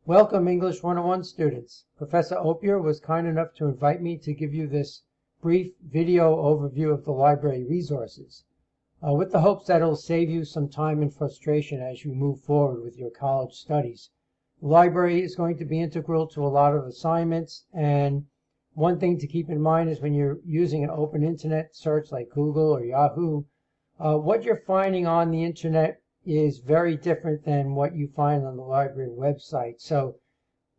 Welcome, English 101 students. Professor Opyr was kind enough to invite me to give you this brief video overview of the library resources, with the hopes that it'll save you some time and frustration as you move forward with your college studies. The library is going to be integral to a lot of assignments, and one thing to keep in mind is when you're using an open internet search like Google or Yahoo, what you're finding on the internet is very different than what you find on the library website. So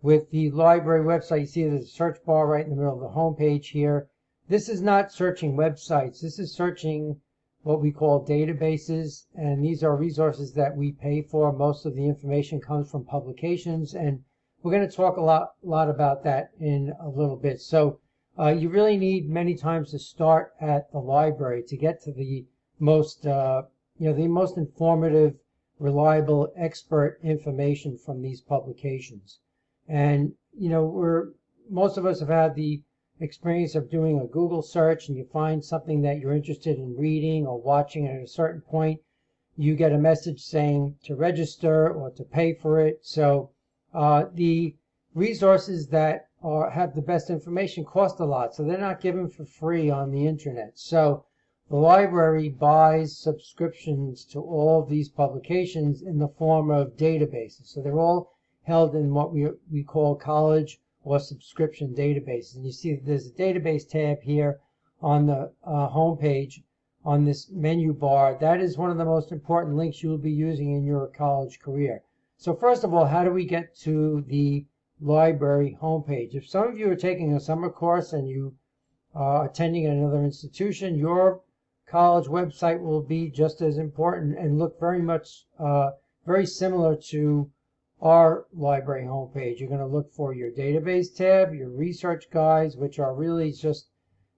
with the library website, you see there's a search bar right in the middle of the home page here. This is not searching websites. This is searching what we call databases, and these are resources that we pay for. Most of the information comes from publications, and we're going to talk a lot about that in a little bit. So you really need many times to start at the library to get to the most the most informative, reliable, expert information from these publications. And most of us have had the experience of doing a Google search, and you find something that you're interested in reading or watching, and at a certain point you get a message saying to register or to pay for it. So the resources that have the best information cost a lot, so they're not given for free on the internet. So the library buys subscriptions to all of these publications in the form of databases. So they're all held in what we call college or subscription databases. And you see that there's a database tab here on the home page on this menu bar. That is one of the most important links you will be using in your college career. So first of all, how do we get to the library homepage? If some of you are taking a summer course and you are attending at another institution, your college website will be just as important and look very similar to our library homepage. You're going to look for your database tab, your research guides, which are really just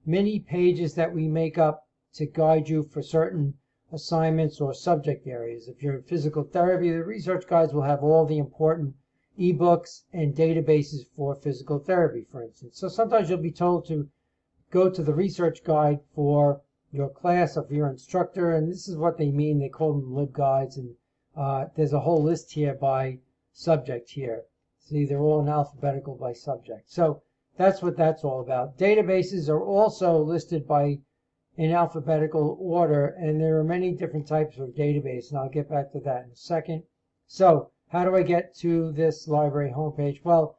mini pages that we make up to guide you for certain assignments or subject areas. If you're in physical therapy, the research guides will have all the important ebooks and databases for physical therapy, for instance. So sometimes you'll be told to go to the research guide for your class of your instructor, and this is what they mean. They call them LibGuides, and there's a whole list here by subject here. See, they're all in alphabetical by subject. So that's what that's all about. Databases are also listed in alphabetical order, and there are many different types of databases, and I'll get back to that in a second. So how do I get to this library homepage? Well,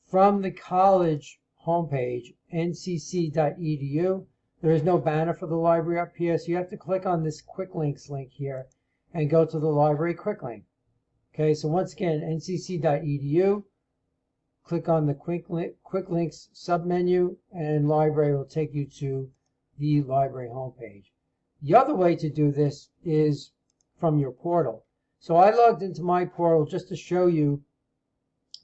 from the college homepage, ncc.edu, there is no banner for the library up here, so you have to click on this Quick Links link here and go to the library Quick Link. Okay, so once again, ncc.edu, click on the Quick Links submenu, and library will take you to the library homepage. The other way to do this is from your portal. So I logged into my portal just to show you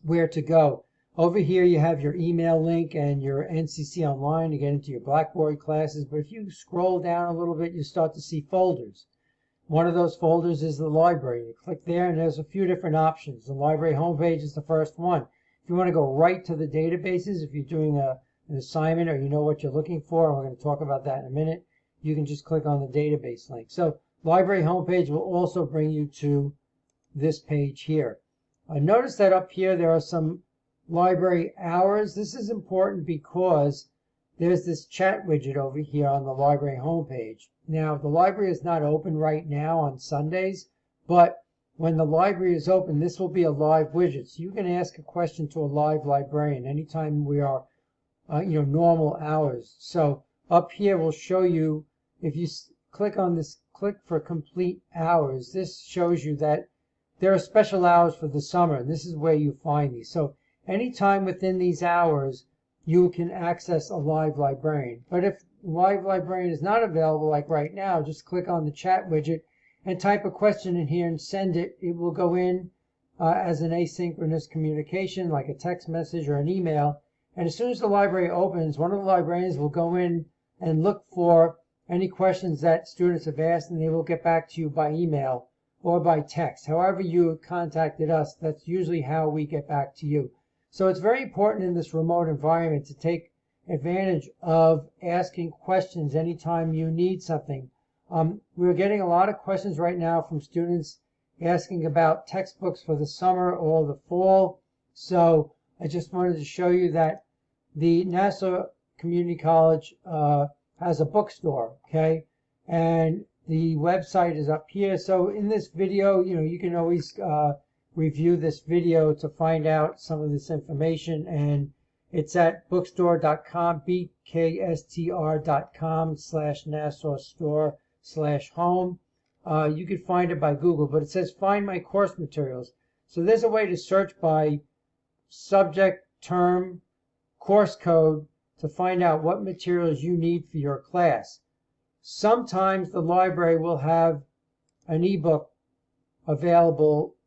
where to go. Over here you have your email link and your NCC Online to get into your Blackboard classes, but if you scroll down a little bit, you start to see folders. One of those folders is the library. You click there and there's a few different options. The library homepage is the first one. If you want to go right to the databases, if you're doing an assignment or you know what you're looking for, and we're going to talk about that in a minute, you can just click on the database link. So library homepage will also bring you to this page here. Notice that up here there are some library hours. This is important because there's this chat widget over here on the library homepage. Now, the library is not open right now on Sundays, but when the library is open, this will be a live widget. So you can ask a question to a live librarian anytime we are, normal hours. So up here we'll show you, if you click on this, click for complete hours, this shows you that there are special hours for the summer, and this is where you find these. So anytime within these hours, you can access a live librarian. But if live librarian is not available, like right now, just click on the chat widget and type a question in here and send it. It will go in as an asynchronous communication, like a text message or an email. And as soon as the library opens, one of the librarians will go in and look for any questions that students have asked, and they will get back to you by email or by text. However you contacted us, that's usually how we get back to you. So it's very important in this remote environment to take advantage of asking questions anytime you need something. We're getting a lot of questions right now from students asking about textbooks for the summer or the fall So I just wanted to show you that the Nassau Community College has a bookstore, okay? And the website is up here. So in this video, you can always review this video to find out some of this information. And it's at bookstore.com, bkstr.com/Nassau store/home. You could find it by Google, but it says find my course materials. So there's a way to search by subject, term, course code to find out what materials you need for your class. Sometimes the library will have an ebook available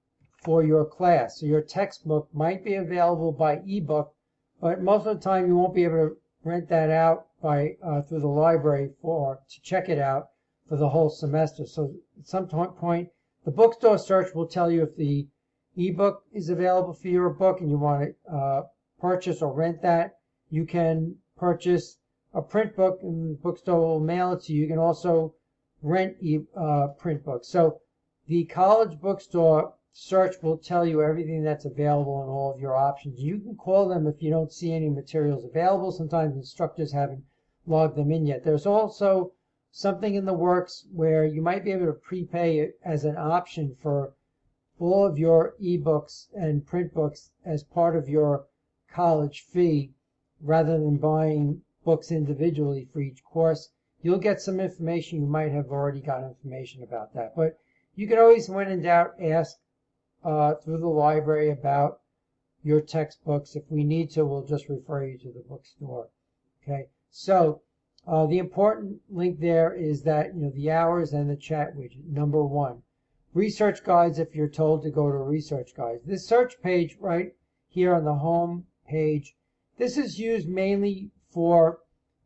for your class. So your textbook might be available by ebook, but most of the time you won't be able to rent that out by through the library to check it out for the whole semester. So at some point, the bookstore search will tell you if the ebook is available for your book and you want to purchase or rent that. You can purchase a print book and the bookstore will mail it to you. You can also rent print books. So the college bookstore search will tell you everything that's available and all of your options. You can call them if you don't see any materials available. Sometimes instructors haven't logged them in yet. There's also something in the works where you might be able to prepay it as an option for all of your ebooks and print books as part of your college fee rather than buying books individually for each course. You'll get some information. You might have already got information about that. But you can always, when in doubt, ask through the library about your textbooks. If we need to, we'll just refer you to the bookstore. Okay, so the important link there is that the hours and the chat widget. Number 1, research guides. If you're told to go to research guides, this search page right here on the home page, this is used mainly for,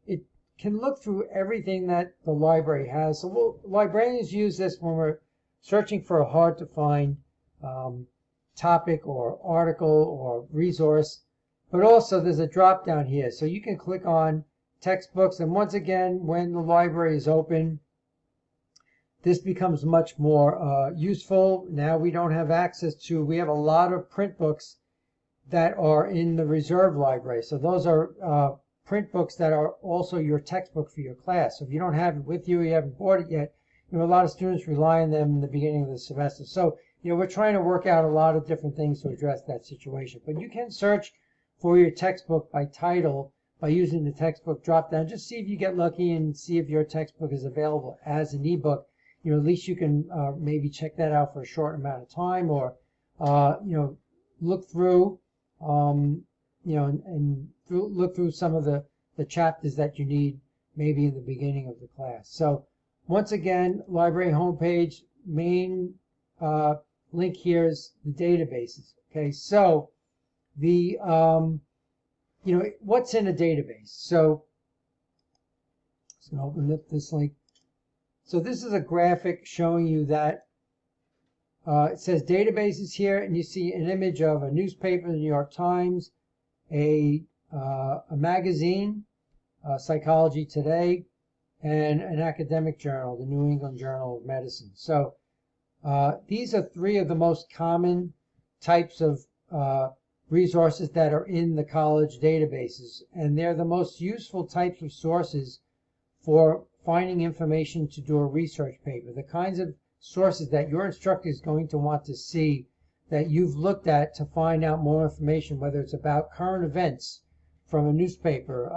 it can look through everything that the library has. So librarians use this when we're searching for a hard to find topic or article or resource. But also there's a drop down here, so you can click on textbooks, and once again, when the library is open, this becomes much more useful. Now we don't have access to, we have a lot of print books that are in the reserve library. So those are print books that are also your textbook for your class. So if you don't have it with you, you haven't bought it yet, a lot of students rely on them in the beginning of the semester. So we're trying to work out a lot of different things to address that situation. But you can search for your textbook by title by using the textbook drop down. Just see if you get lucky and see if your textbook is available as an ebook. At least you can maybe check that out for a short amount of time, or look through look through some of the chapters that you need maybe in the beginning of the class. So once again, library homepage, main link here is the databases. Okay, so the what's in a database? So I'm going to open up this link. So this is a graphic showing you that it says databases here, and you see an image of a newspaper, the New York Times, a magazine, Psychology Today, and an academic journal, the New England Journal of Medicine. So these are 3 of the most common types of resources that are in the college databases, and they're the most useful types of sources for finding information to do a research paper. The kinds of sources that your instructor is going to want to see that you've looked at to find out more information, whether it's about current events from a newspaper.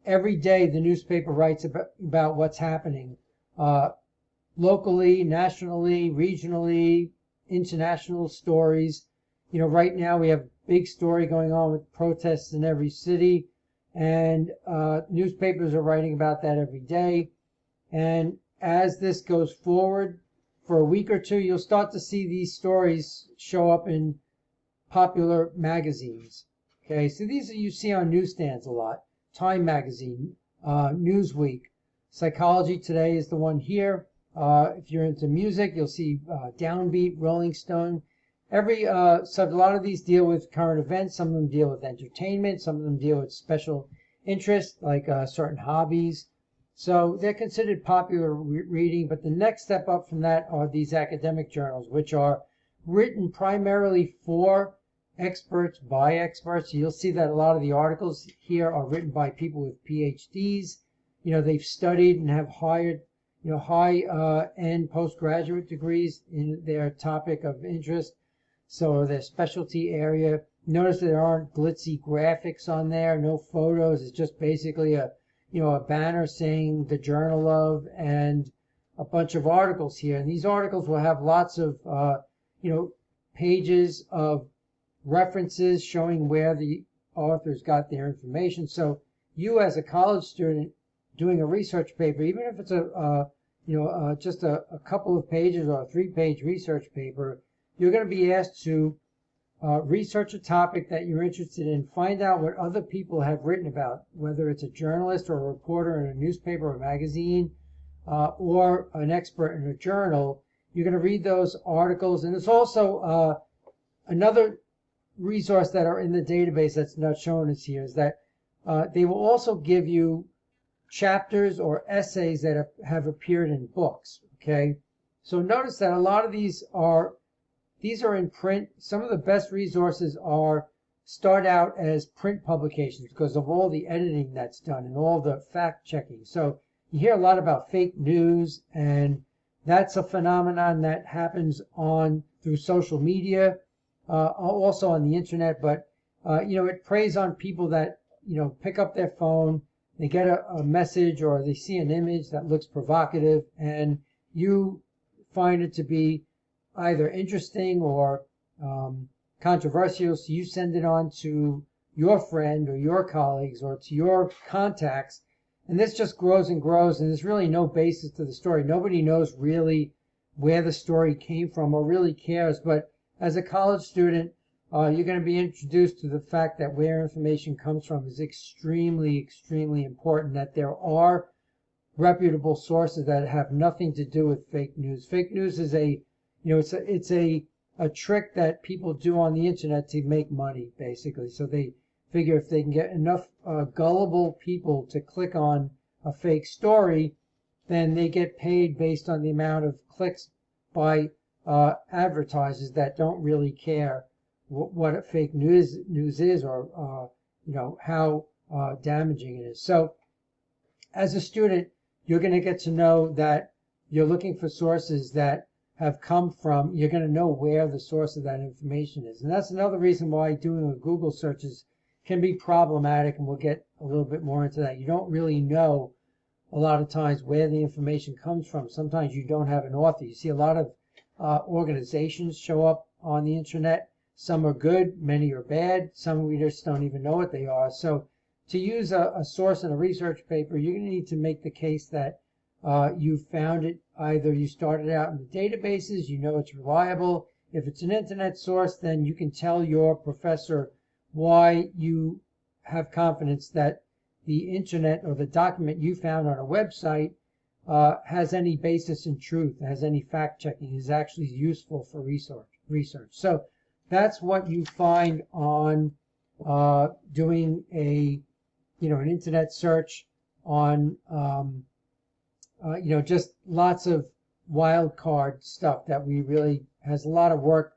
Every day the newspaper writes about what's happening locally, nationally, regionally, international stories. Right now we have a big story going on with protests in every city, and newspapers are writing about that every day. And as this goes forward for a week or two, you'll start to see these stories show up in popular magazines. Okay, so these you see on newsstands a lot. Time Magazine, Newsweek, Psychology Today is the one here. If you're into music, you'll see Downbeat, Rolling Stone. So a lot of these deal with current events. Some of them deal with entertainment. Some of them deal with special interests, like certain hobbies. So they're considered popular reading. But the next step up from that are these academic journals, which are written primarily for experts by experts. You'll see that a lot of the articles here are written by people with PhDs. They've studied and have hired, high-end postgraduate degrees in their topic of interest, so their specialty area. Notice there aren't glitzy graphics on there, no photos. It's just basically a banner saying the journal of, and a bunch of articles here. And these articles will have lots of, pages of references showing where the authors got their information. So you, as a college student doing a research paper, even if it's just a couple of pages or a 3-page research paper, you're going to be asked to research a topic that you're interested in, find out what other people have written about, whether it's a journalist or a reporter in a newspaper or magazine, or an expert in a journal. You're going to read those articles. And there's also another resource that are in the database that's not shown us here, is that they will also give you chapters or essays that have appeared in books. Okay, so notice that a lot of these are in print. Some of the best resources start out as print publications because of all the editing that's done and all the fact checking. So you hear a lot about fake news, and that's a phenomenon that happens through social media, also on the internet. But it preys on people that pick up their phone, they get a message or they see an image that looks provocative, and you find it to be either interesting or controversial, so you send it on to your friend or your colleagues or to your contacts, and this just grows and grows, and there's really no basis to the story. Nobody knows really where the story came from or really cares. But as a college student, you're going to be introduced to the fact that where information comes from is extremely, extremely important, that there are reputable sources that have nothing to do with fake news. Fake news is it's a trick that people do on the internet to make money, basically. So they figure if they can get enough gullible people to click on a fake story, then they get paid based on the amount of clicks by advertisers that don't really care what a fake news is, or how damaging it is. So as a student, you're going to get to know that you're looking for sources that have come from, you're going to know where the source of that information is. And that's another reason why doing a Google searches can be problematic, and we'll get a little bit more into that. You don't really know a lot of times where the information comes from. Sometimes you don't have an author. You see a lot of organizations show up on the internet. Some are good, many are bad. Some readers don't even know what they are. So to use a source in a research paper, you're going to need to make the case that you found it, either you started out in the databases, you know it's reliable. If it's an internet source, then you can tell your professor why you have confidence that the internet or the document you found on a website has any basis in truth, has any fact checking, is actually useful for research. So that's what you find on doing an internet search on just lots of wild card stuff that has a lot of work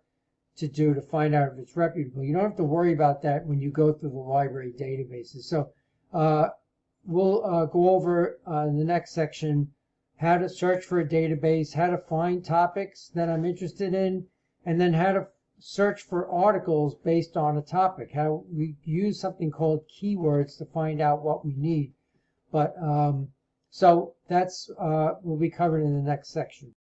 to do to find out if it's reputable. You don't have to worry about that when you go through the library databases. So we'll go over in the next section how to search for a database, how to find topics that I'm interested in, and then how to search for articles based on a topic, how we use something called keywords to find out what we need. But so that's will be covered in the next section.